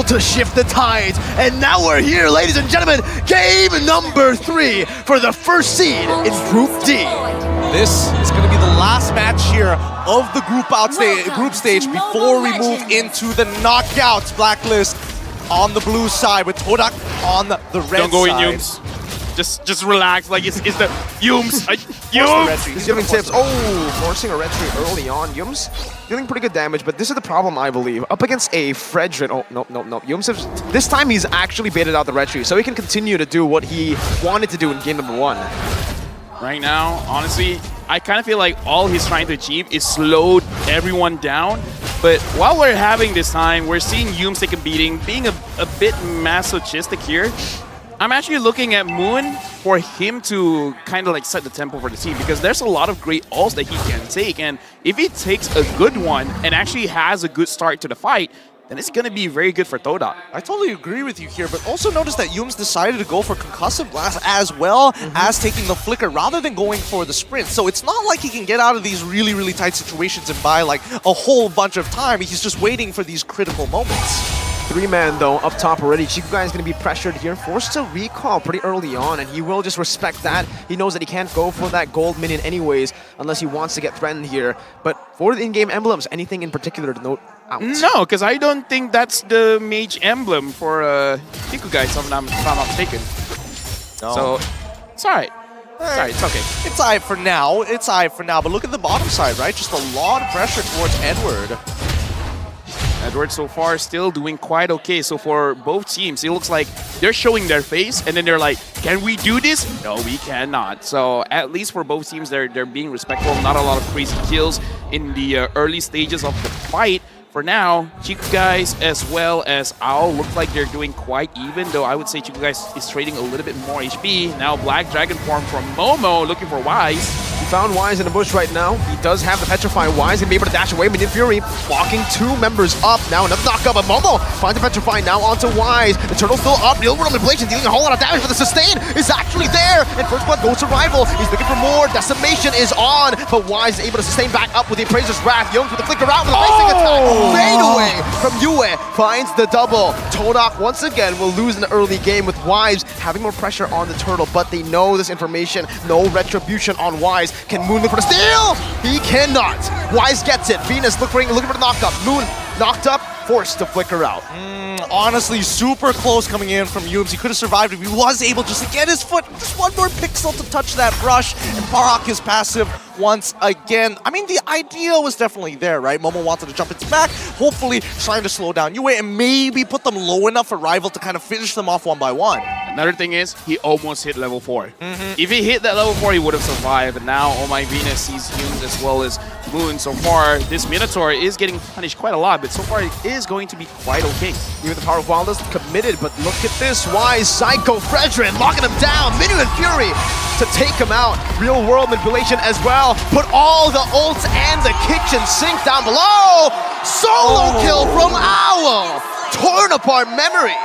able to shift the tides. And now we're here, ladies and gentlemen, game number 3 for the first seed in Group D. This is going to be the last match here of the group stage before we move into the knockouts. Blacklist on the blue side with TODAK on the red side. Don't go in, Yums. Just relax. Like it's the Yums. Yums. He's giving tips. Oh, forcing a retry early on. Yums dealing pretty good damage, but this is the problem, I believe. Up against a Fredrin. Oh, no. Yums, this time he's actually baited out the retry, so he can continue to do what he wanted to do in game number 1. Right now, honestly, I kind of feel like all he's trying to achieve is slow everyone down. But while we're having this time, we're seeing Yums take a beating, being a bit masochistic here. I'm actually looking at Moon for him to kind of like set the tempo for the team, because there's a lot of great ults that he can take. And if he takes a good one and actually has a good start to the fight, then it's going to be very good for TODAK. I totally agree with you here, but also notice that Yums decided to go for Concussive Blast as well as taking the Flicker rather than going for the Sprint. So it's not like he can get out of these really, really tight situations and buy like a whole bunch of time. He's just waiting for these critical moments. 3-man though, up top already. Chiku is going to be pressured here, forced to recall pretty early on, and he will just respect that. He knows that he can't go for that gold minion anyways, unless he wants to get threatened here. But for the in-game emblems, anything in particular to note out? No, because I don't think that's the mage emblem for Chiku guys, if I'm not mistaken. No. So, it's alright. Sorry, it's okay. It's alright for now. It's alright for now. But look at the bottom side, right? Just a lot of pressure towards Edward. Edward so far still doing quite okay. So for both teams, it looks like they're showing their face and then they're like, can we do this? No, we cannot. So at least for both teams, they're being respectful. Not a lot of crazy kills in the early stages of the fight. For now, Chiku guys as well as Owl look like they're doing quite even, though I would say Chiku guys is trading a little bit more HP. Now Black Dragon form from Momo looking for Wise. He found Wise in the bush right now. He does have the Petrify. Wise and be able to dash away. Minion Fury blocking 2 members up. Now another knockup, but Momo finds the Petrify now onto Wise. The Turtle's still up. The overall manipulation dealing a whole lot of damage, but the sustain is actually there. And First Blood goes to Rival. He's looking for more. Decimation is on, but Wise is able to sustain back up with the Appraiser's Wrath. Young with the Flicker out with a racing attack. Fade away from Yue. Finds the double. TODAK once again will lose in the early game with Wise having more pressure on the Turtle, but they know this information. No retribution on Wise. Can Moon look for the steal? He cannot. Wise gets it. Venus looking for the knockup. Moon knocked up, forced to flicker out. Honestly, super close coming in from Yums. He could have survived if he was able just to get his foot, just one more pixel to touch that brush and Parhawk his passive once again. I mean, the idea was definitely there, right? Momo wanted to jump its back, hopefully trying to slow down Yue and maybe put them low enough for Rival to kind of finish them off one by one. Another thing is, he almost hit level 4. If he hit that level 4, he would have survived. But now, Oh My Venus sees Yums as well as Moon. So far, this Minotaur is getting punished quite a lot, but so far it is going to be quite okay. Even the Power of Wildest committed, but look at this. Wise, Psycho, Fredrin locking him down. Minion Fury to take him out. Real world manipulation as well. Put all the ults and the kitchen sink down below. Solo kill from Owl. Torn apart memory.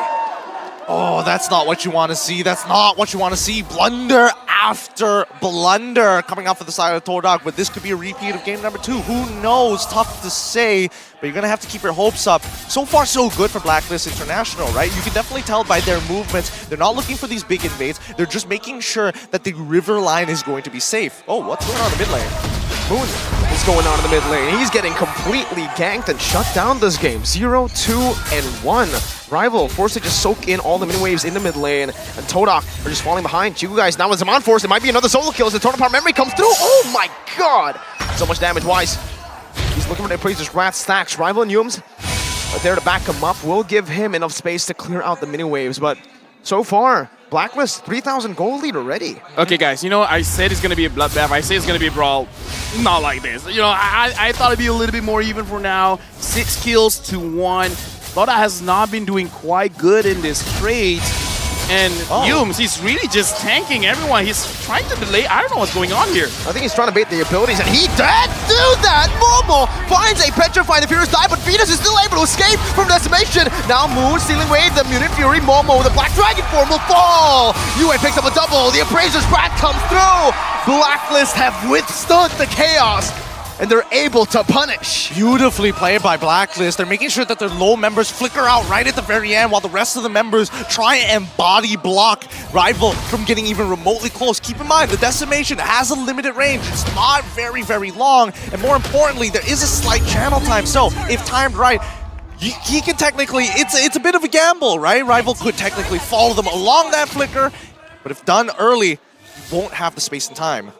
Oh, that's not what you want to see. That's not what you want to see. Blunder after blunder coming out for the side of TODAK, but this could be a repeat of game number 2. Who knows? Tough to say, but you're going to have to keep your hopes up. So far, so good for Blacklist International, right? You can definitely tell by their movements. They're not looking for these big invades. They're just making sure that the river line is going to be safe. Oh, what's going on in the mid lane? Moon is going on in the mid lane. He's getting completely ganked and shut down this game. 0, 2, and 1. Rival forced to just soak in all the mini waves in the mid lane, and TODAK are just falling behind. Chiku guys now with Zaman Force. It might be another solo kill as the Torn Apart memory comes through. Oh my god! So much damage. Wise. He's looking for the Appraiser's Wrath stacks. Rival and Yums are there to back him up. Will give him enough space to clear out the mini waves, but so far, Blacklist 3,000 gold lead already. Okay, guys, you know, I said it's going to be a bloodbath. I say it's going to be a brawl. Not like this. You know, I thought it'd be a little bit more even for now. 6 kills to 1. TODAK has not been doing quite good in this trade. And Yums, he's really just tanking everyone. He's trying to delay. I don't know what's going on here. I think he's trying to bait the abilities, and he did do that! Momo finds a Petrify, the Furious die, but Venus is still able to escape from Decimation. Now Moon stealing away the Mutant Fury. Momo, the Black Dragon form will fall! Yue picks up a double. The Appraiser's Wrath comes through. Blacklist have withstood the chaos. and they're able to punish. Beautifully played by BLACKLIST. They're making sure that their low members flicker out right at the very end while the rest of the members try and body block Rival from getting even remotely close. Keep in mind, the decimation has a limited range. It's not very, very long. And more importantly, there is a slight channel time. So if timed right, he can technically, it's a bit of a gamble, right? Rival could technically follow them along that flicker, but if done early, you won't have the space and time.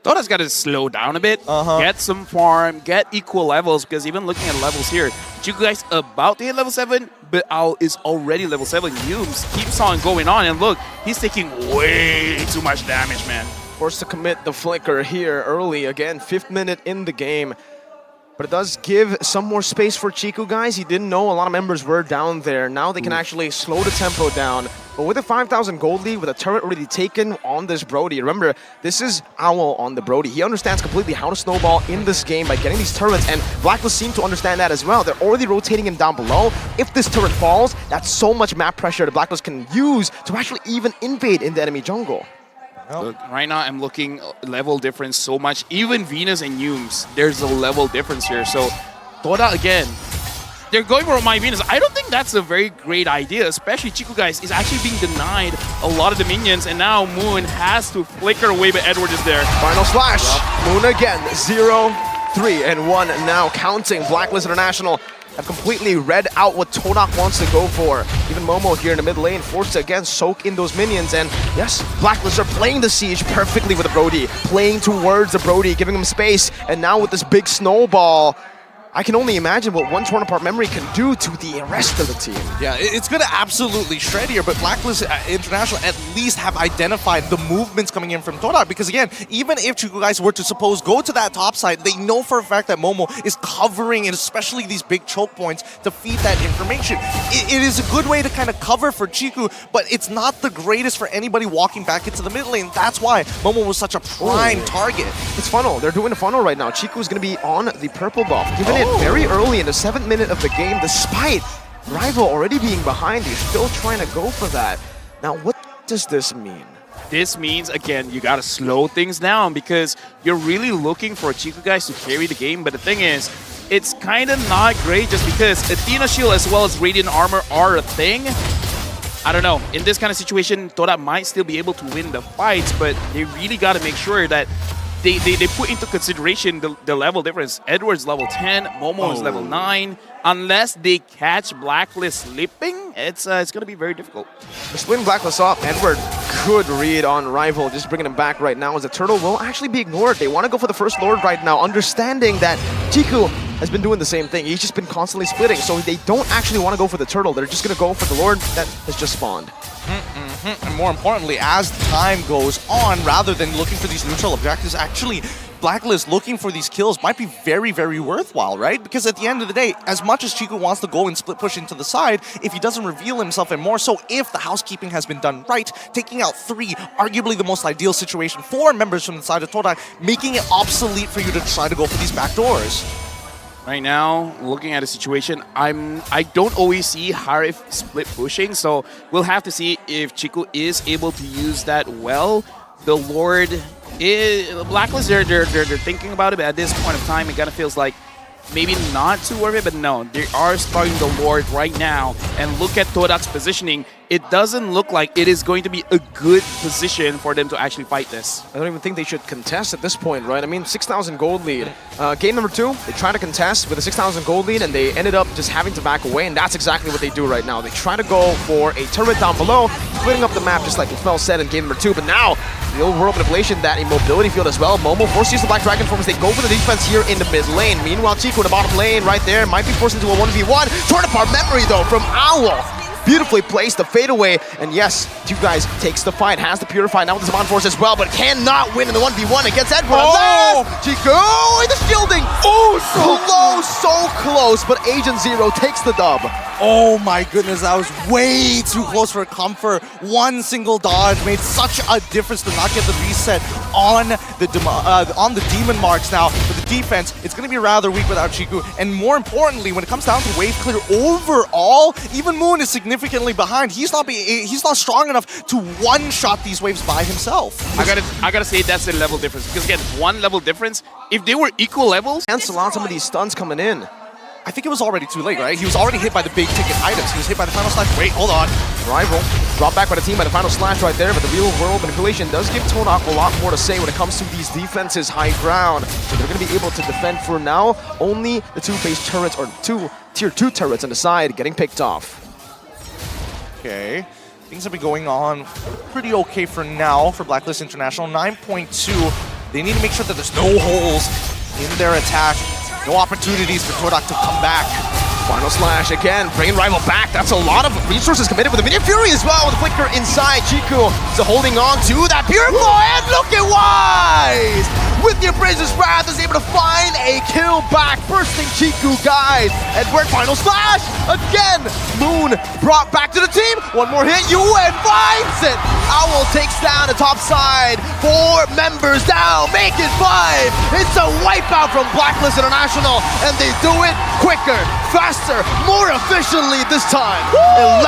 TODAK's got to slow down a bit, get some farm, get equal levels, because even looking at levels here, Chiku guys about to hit level 7, but Owl is already level 7. Yumes keeps on going on, and look, he's taking way too much damage, man. Forced to commit the flicker here early. Again, 5th minute in the game. But it does give some more space for Chiku, guys. He didn't know a lot of members were down there. Now they can actually slow the tempo down. But with a 5,000 gold lead, with a turret already taken on this Brody, remember, this is Owl on the Brody. He understands completely how to snowball in this game by getting these turrets, and BLACKLIST seem to understand that as well. They're already rotating him down below. If this turret falls, that's so much map pressure that BLACKLIST can use to actually even invade in the enemy jungle. Look, right now I'm looking level difference so much. Even Venus and Yumes, there's a level difference here. So TODAK again, they're going for my Venus. I don't think that's a very great idea, especially Chiku guys is actually being denied a lot of the minions, and now Moon has to flicker away, but Edward is there. Final slash. Moon again, 0, 3, and 1 now counting. BLACKLIST International have completely read out what TODAK wants to go for. Even Momo here in the mid lane forced to again soak in those minions, and yes, BLACKLIST are playing the siege perfectly with the Brody, playing towards the Brody, giving him space, and now with this big snowball, I can only imagine what one torn apart memory can do to the rest of the team. Yeah, it's going to absolutely shred here, but BLACKLIST International at least have identified the movements coming in from TODAK, because again, even if Chiku guys were to suppose go to that top side, they know for a fact that Momo is covering, and especially these big choke points, to feed that information. It is a good way to kind of cover for Chiku, but it's not the greatest for anybody walking back into the mid lane. That's why Momo was such a prime target. It's funnel. They're doing a funnel right now. Chiku is going to be on the purple buff. Given it very early in the 7th minute of the game, despite Rival already being behind, he's still trying to go for that. Now, what does this mean? This means, again, you gotta slow things down because you're really looking for Chiku guys to carry the game, but the thing is, it's kind of not great just because Athena Shield as well as Radiant Armor are a thing. I don't know, in this kind of situation, TODAK might still be able to win the fights, but they really gotta make sure that they put into consideration the level difference. Edward's level 10, Momo is level 9. Unless they catch BLACKLIST slipping, it's going to be very difficult. They're splitting BLACKLIST up. Edward could read on Rival, just bringing him back right now as the turtle will actually be ignored. They want to go for the first Lord right now, understanding that Chiku has been doing the same thing. He's just been constantly splitting, so they don't actually want to go for the turtle. They're just going to go for the Lord that has just spawned. And more importantly, as time goes on, rather than looking for these neutral objectives, actually BLACKLIST looking for these kills might be very, very worthwhile, right? Because at the end of the day, as much as Chiku wants to go and split push into the side, if he doesn't reveal himself, and more so if the housekeeping has been done right, taking out 3, arguably the most ideal situation for members from the side of TODAK, making it obsolete for you to try to go for these back doors. Right now, looking at the situation, I don't always see Harif split pushing, so we'll have to see if Chiku is able to use that well. The Lord is BLACKLIST. They're thinking about it, but at this point of time, it kind of feels like maybe not too worth it. But no, they are starting the Lord right now, and look at TODAK's positioning. It doesn't look like it is going to be a good position for them to actually fight this. I don't even think they should contest at this point, right? I mean, 6,000 gold lead. Game number 2, they tried to contest with a 6,000 gold lead, and they ended up just having to back away, and that's exactly what they do right now. They try to go for a turret down below, splitting up the map just like Fell said in game number 2, but now the old world manipulation, that immobility field as well. Momo forced to use the Black Dragon form as they go for the defense here in the mid lane. Meanwhile, Chiku in the bottom lane right there might be forced into a 1v1. Torn apart memory though from Owl. Beautifully placed, the fadeaway, and yes, you guys takes the fight, has the Purify now with the Zaman Force as well, but cannot win in the 1v1 against Edward. Chiku, the shielding! Oh, so close, but Agent Zero takes the dub. Oh my goodness, that was way too close for comfort. One single dodge made such a difference to not get the reset on the demon marks now. But the defense, it's going to be rather weak without Chiku. And more importantly, when it comes down to wave clear overall, even Moon is significantly behind. He's not strong enough to one-shot these waves by himself. I gotta say that's the level difference. Because again, one level difference. If they were equal levels, Cancel out some of these stuns coming in. I think it was already too late, right? He was already hit by the big ticket items. He was hit by the final slash. Wait, hold on. Rival brought back by the team by the final slash right there, but the real world manipulation does give TODAK a lot more to say when it comes to these defenses high ground. So they're going to be able to defend for now. Only the two base turrets, or two tier 2 turrets on the side getting picked off. Okay. Things have been going on pretty okay for now for BLACKLIST International. 9.2. They need to make sure that there's no holes in their attack. No opportunities for TODAK to come back. Final slash again, bringing Rival back. That's a lot of resources committed with the Minion Fury as well. With the Flicker inside, Chiku so holding on to that Pure Glow, and look at Wise! With the Abraser's Wrath is able to find a kill back, bursting Chiku, guys. Edward, final slash again. Moon brought back to the team. One more hit, UN finds it. Owl takes down the top side. 4 members down, make it 5. It's a wipeout from BLACKLIST International, and they do it quicker, faster, more efficiently this time. 11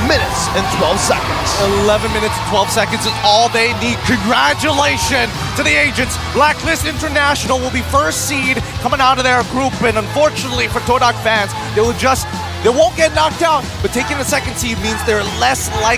minutes and 12 seconds. 11 minutes and 12 seconds is all they need. Congratulations to the agents. BLACKLIST International will be first seed coming out of their group, and unfortunately for TODAK fans, they won't get knocked out, but taking the second seed means they're less likely